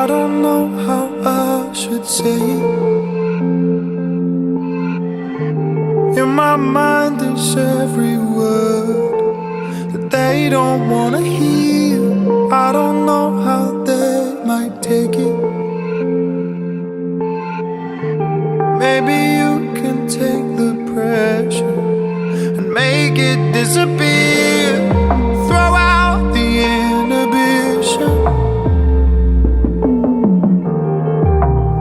I don't know how I should say it. In my mind there's every word that they don't wanna hear. I don't know how they might take it. Maybe you can take the pressure and make it disappear. Throw out the inhibition.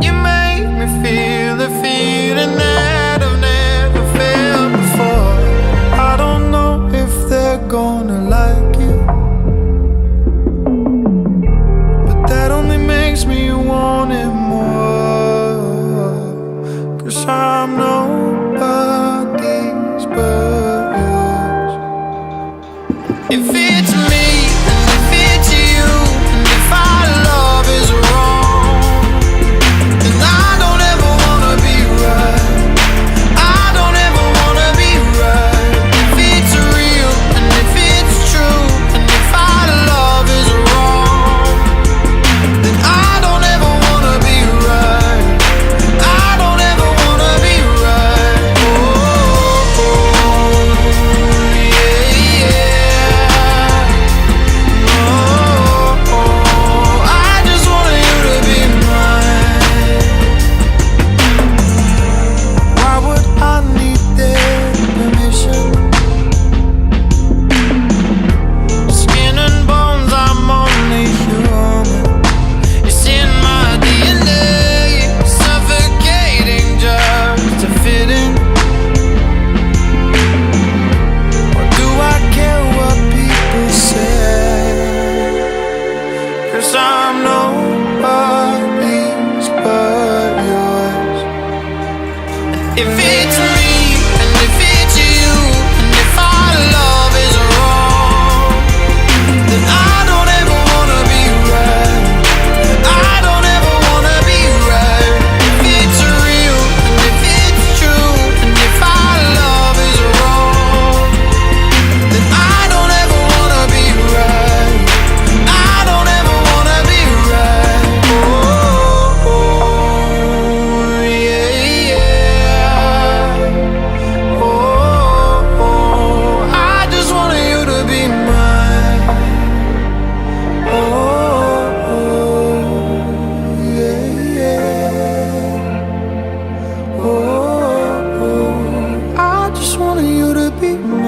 You make me feel the feeling that I've never felt before. I don't know if they're gonna like it, but that only makes me want it more. 'Cause I'm nobody's but yours. If it's me and if it's you, and if our love is wrong, then I don't ever wanna be right. I don't ever wanna be right. If it's real and if it's true, and if our love is wrong, then I don't ever wanna be right. I don't ever wanna be right. Oh, yeah, yeah. Oh, I just want you to be mine. Why would I need their permission? Skin and bones, I'm only human. It's in my DNA, suffocating just to fit in. Or do I care what people say? 'Cause I'm nobody's but yours. If it's me and if it's you, and if our love is wrong, then I don't ever wanna be right. I don't ever wanna be right. If it's real and if it's true, and if our love is wrong, then I don't ever wanna be right. I don't ever wanna be right. Oh, yeah, yeah. Oh, I just want you to be mine. Oh, yeah, yeah. Oh, I just want you to be mine.